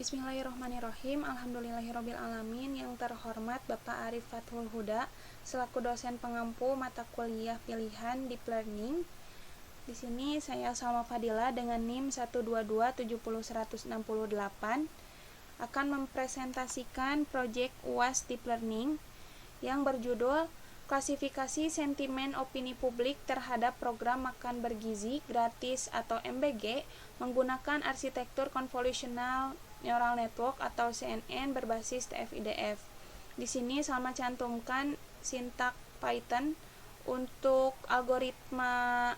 Bismillahirrahmanirrahim. Alhamdulillahirrabbilalamin. Yang terhormat Bapak Arif Fathul Huda selaku dosen pengampu mata kuliah pilihan Deep Learning. Di sini saya Salma Fadila dengan NIM 122700168 akan mempresentasikan proyek UAS Deep Learning yang berjudul Klasifikasi Sentimen Opini Publik terhadap Program Makan Bergizi Gratis atau MBG menggunakan arsitektur Convolutional Neural Network atau CNN berbasis TF-IDF. Di sini Salma cantumkan sintak Python untuk algoritma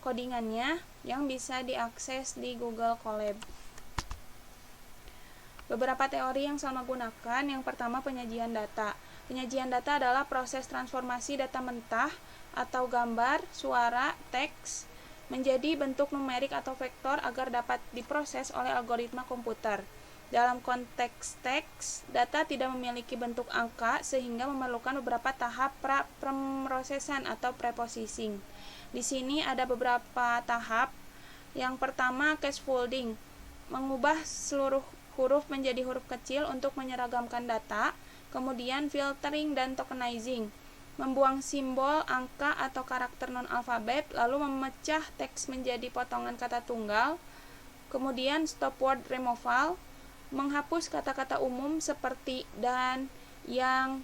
codingannya yang bisa diakses di Google Colab. Beberapa teori yang Salma gunakan, yang pertama penyajian data. Penyajian data adalah proses transformasi data mentah atau gambar, suara, teks menjadi bentuk numerik atau vektor agar dapat diproses oleh algoritma komputer. Dalam konteks teks, data tidak memiliki bentuk angka sehingga memerlukan beberapa tahap pemrosesan atau preprocessing. Di sini ada beberapa tahap. Yang pertama, scaffolding, mengubah seluruh huruf menjadi huruf kecil untuk menyeragamkan data. Kemudian filtering dan tokenizing, membuang simbol, angka, atau karakter non-alfabet, lalu memecah teks menjadi potongan kata tunggal. Kemudian stop word removal, menghapus kata-kata umum seperti dan, yang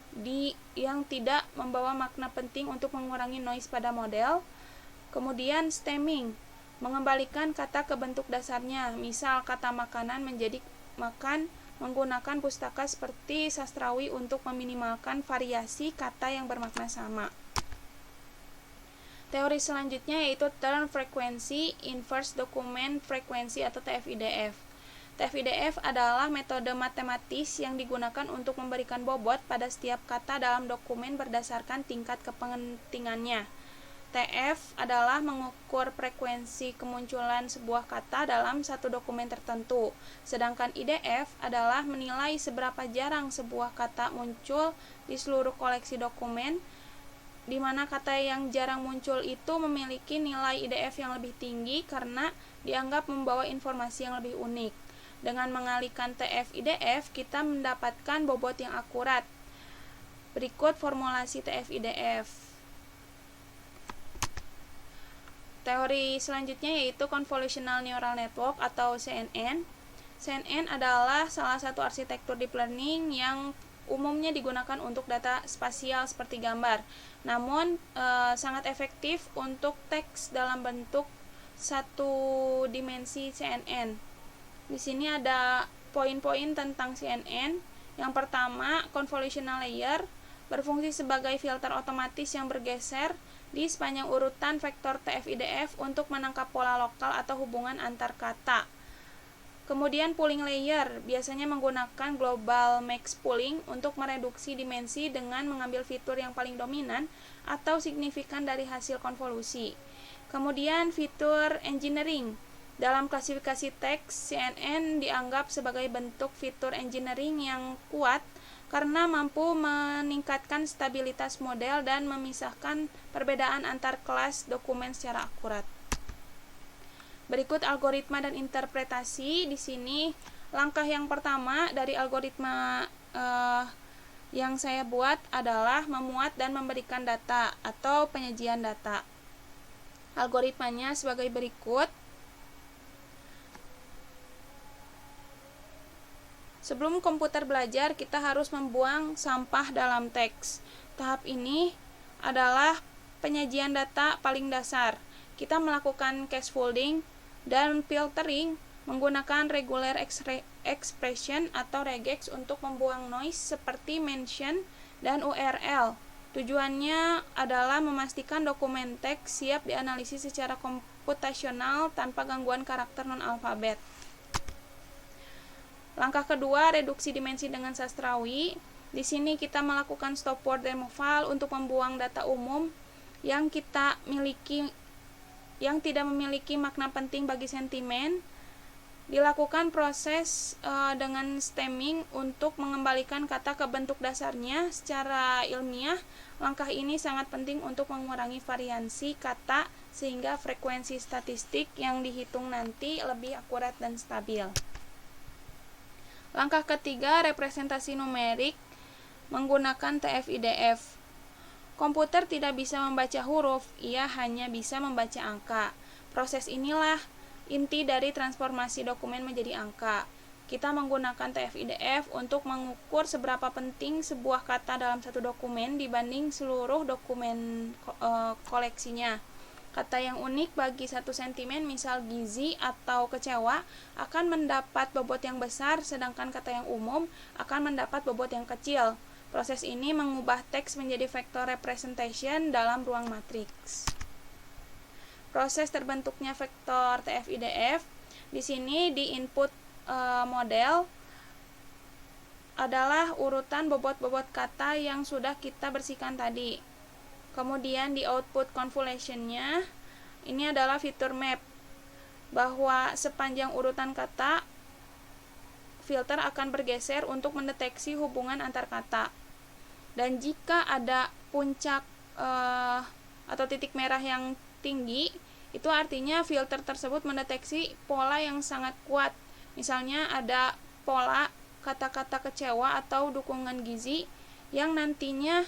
tidak membawa makna penting untuk mengurangi noise pada model. Kemudian stemming, mengembalikan kata ke bentuk dasarnya, misal kata makanan menjadi makan, menggunakan pustaka seperti sastrawi untuk meminimalkan variasi kata yang bermakna sama. Teori selanjutnya yaitu Turn Frequency Inverse Document Frequency atau TF-IDF. TF-IDF adalah metode matematis yang digunakan untuk memberikan bobot pada setiap kata dalam dokumen berdasarkan tingkat kepentingannya. TF adalah mengukur frekuensi kemunculan sebuah kata dalam satu dokumen tertentu, sedangkan IDF adalah menilai seberapa jarang sebuah kata muncul di seluruh koleksi dokumen, di mana kata yang jarang muncul itu memiliki nilai IDF yang lebih tinggi karena dianggap membawa informasi yang lebih unik. Dengan mengalihkan TF-IDF, kita mendapatkan bobot yang akurat. Berikut formulasi TF-IDF. Teori selanjutnya yaitu Convolutional Neural Network atau CNN. CNN adalah salah satu arsitektur deep learning yang umumnya digunakan untuk data spasial seperti gambar, namun sangat efektif untuk teks dalam bentuk satu dimensi CNN. Di sini ada poin-poin tentang CNN. Yang pertama, convolutional layer berfungsi sebagai filter otomatis yang bergeser di sepanjang urutan vektor TF-IDF untuk menangkap pola lokal atau hubungan antar kata. Kemudian pooling layer biasanya menggunakan global max pooling untuk mereduksi dimensi dengan mengambil fitur yang paling dominan atau signifikan dari hasil konvolusi. Kemudian fitur engineering. Dalam klasifikasi teks, CNN dianggap sebagai bentuk fitur engineering yang kuat karena mampu meningkatkan stabilitas model dan memisahkan perbedaan antar kelas dokumen secara akurat. Berikut algoritma dan interpretasi. Di sini langkah yang pertama dari algoritma yang saya buat adalah memuat dan memberikan data atau penyajian data. Algoritmanya sebagai berikut. Sebelum komputer belajar, kita harus membuang sampah dalam teks. Tahap ini adalah penyajian data paling dasar. Kita melakukan scaffolding dan filtering menggunakan regular expression atau regex untuk membuang noise seperti mention dan URL. Tujuannya adalah memastikan dokumen teks siap dianalisis secara komputasional tanpa gangguan karakter non-alfabet. Langkah kedua, reduksi dimensi dengan sastrawi. Di sini kita melakukan stop word removal untuk membuang data umum yang tidak memiliki makna penting bagi sentimen. Dilakukan proses dengan stemming untuk mengembalikan kata ke bentuk dasarnya secara ilmiah. Langkah ini sangat penting untuk mengurangi variansi kata sehingga frekuensi statistik yang dihitung nanti lebih akurat dan stabil. Langkah ketiga, representasi numerik menggunakan TF-IDF. Komputer tidak bisa membaca huruf, ia hanya bisa membaca angka. Proses inilah inti dari transformasi dokumen menjadi angka. Kita menggunakan TF-IDF untuk mengukur seberapa penting sebuah kata dalam satu dokumen dibanding seluruh dokumen koleksinya. Kata yang unik bagi satu sentimen, misal gizi atau kecewa, akan mendapat bobot yang besar, sedangkan kata yang umum akan mendapat bobot yang kecil. Proses ini mengubah teks menjadi vector representation dalam ruang matriks. Proses terbentuknya vektor TF-IDF, di sini di input model adalah urutan bobot-bobot kata yang sudah kita bersihkan tadi. Kemudian di output convolution-nya, ini adalah fitur map, bahwa sepanjang urutan kata, filter akan bergeser untuk mendeteksi hubungan antar kata. Dan jika ada puncak atau titik merah yang tinggi, itu artinya filter tersebut mendeteksi pola yang sangat kuat. Misalnya ada pola kata-kata kecewa atau dukungan gizi yang nantinya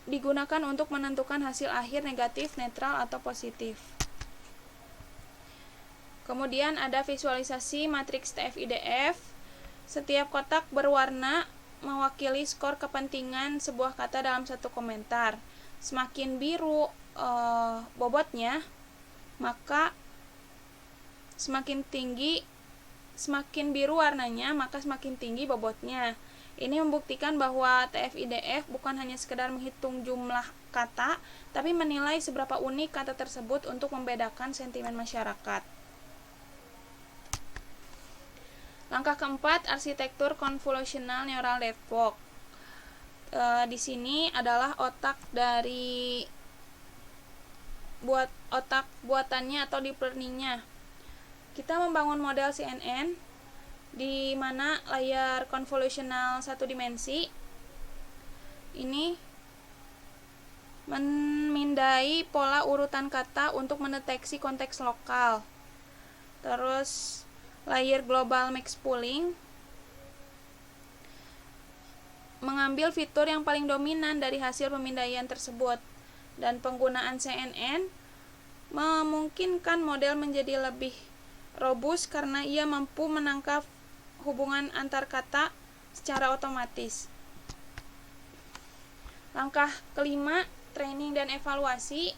digunakan untuk menentukan hasil akhir negatif, netral, atau positif. Kemudian ada visualisasi matriks TF-IDF. Setiap kotak berwarna mewakili skor kepentingan sebuah kata dalam satu komentar. Semakin biru bobotnya, maka semakin biru warnanya, maka semakin tinggi bobotnya. Ini membuktikan bahwa TF-IDF bukan hanya sekedar menghitung jumlah kata, tapi menilai seberapa unik kata tersebut untuk membedakan sentimen masyarakat. Langkah keempat, arsitektur convolutional neural network. Di sini adalah otak dari otak buatannya atau deep learning-nya. Kita membangun model CNN di mana layar konvolusional satu dimensi ini memindai pola urutan kata untuk mendeteksi konteks lokal. Terus layer global max pooling mengambil fitur yang paling dominan dari hasil pemindaian tersebut, dan penggunaan CNN memungkinkan model menjadi lebih robust karena ia mampu menangkap hubungan antar kata secara otomatis. Langkah kelima, training dan evaluasi.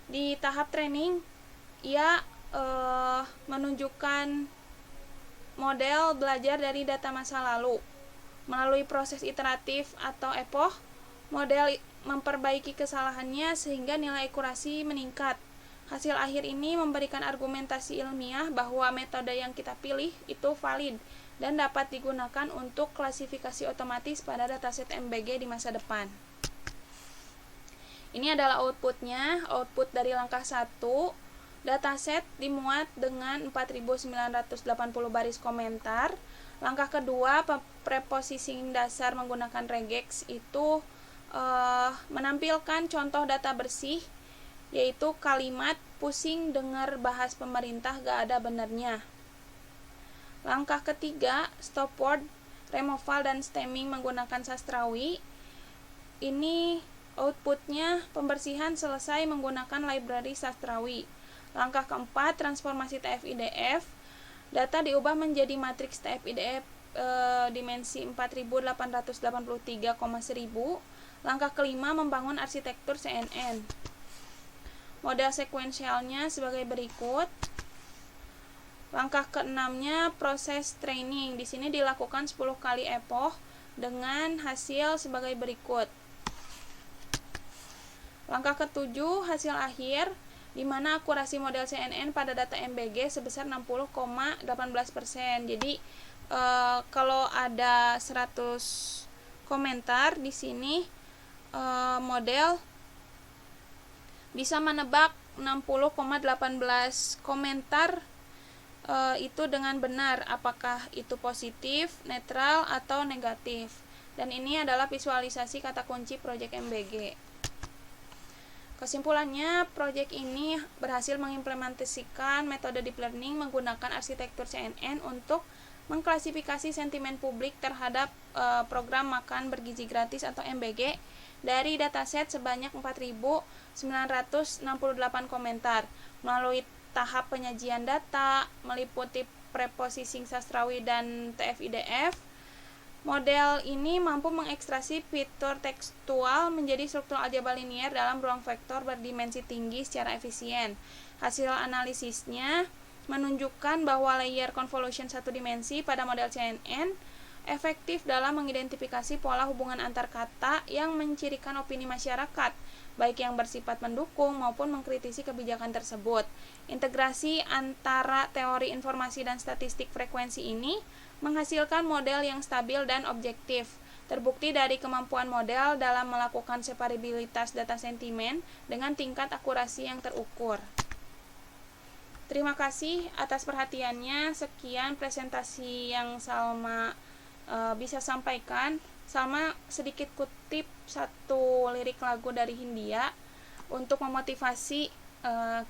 Di tahap training, ia menunjukkan model belajar dari data masa lalu. Melalui proses iteratif atau epoch, model memperbaiki kesalahannya sehingga nilai akurasi meningkat. Hasil akhir ini memberikan argumentasi ilmiah bahwa metode yang kita pilih itu valid dan dapat digunakan untuk klasifikasi otomatis pada dataset MBG di masa depan. Ini adalah outputnya. Output dari langkah 1, dataset dimuat dengan 4980 baris komentar. Langkah kedua, preprocessing dasar menggunakan regex itu menampilkan contoh data bersih, yaitu kalimat pusing dengar bahas pemerintah gak ada benarnya. Langkah ketiga, stop word, removal, dan stemming menggunakan sastrawi. Ini outputnya pembersihan selesai menggunakan library sastrawi. Langkah keempat, transformasi TF-IDF. Data diubah menjadi matriks TF-IDF dimensi 4883,1000. Langkah kelima, membangun arsitektur CNN. Model sekuensialnya sebagai berikut. Langkah keenamnya, proses training. Di sini dilakukan 10 kali epoch dengan hasil sebagai berikut. Langkah ketujuh, hasil akhir, di mana akurasi model CNN pada data MBG sebesar 60,18%. Jadi kalau ada 100 komentar di sini, model bisa menebak 60,18 komentar itu dengan benar, apakah itu positif, netral, atau negatif. Dan ini adalah visualisasi kata kunci proyek MBG. Kesimpulannya, proyek ini berhasil mengimplementasikan metode deep learning menggunakan arsitektur CNN untuk mengklasifikasi sentimen publik terhadap program makan bergizi gratis atau MBG dari dataset sebanyak 4.968 komentar melalui tahap penyajian data meliputi preprocessing sastrawi dan TF-IDF. Model ini mampu mengekstraksi fitur tekstual menjadi struktur aljabar linier dalam ruang vektor berdimensi tinggi secara efisien. Hasil analisisnya menunjukkan bahwa layer convolution satu dimensi pada model CNN efektif dalam mengidentifikasi pola hubungan antar kata yang mencirikan opini masyarakat, baik yang bersifat mendukung maupun mengkritisi kebijakan tersebut. Integrasi antara teori informasi dan statistik frekuensi ini menghasilkan model yang stabil dan objektif. Terbukti dari kemampuan model dalam melakukan separabilitas data sentimen dengan tingkat akurasi yang terukur. Terima kasih atas perhatiannya. Sekian presentasi yang Salma bisa sampaikan. Salma sedikit kutip satu lirik lagu dari Hindia untuk memotivasi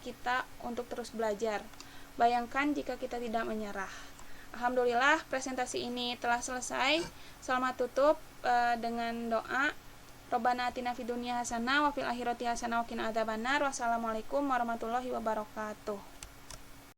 kita untuk terus belajar. Bayangkan jika kita tidak menyerah. Alhamdulillah presentasi ini telah selesai. Salma tutup dengan doa. Robbana atina fid dunya hasanah wa fil akhirati hasanah wa qina adzabannar. Wassalamualaikum warahmatullahi wabarakatuh.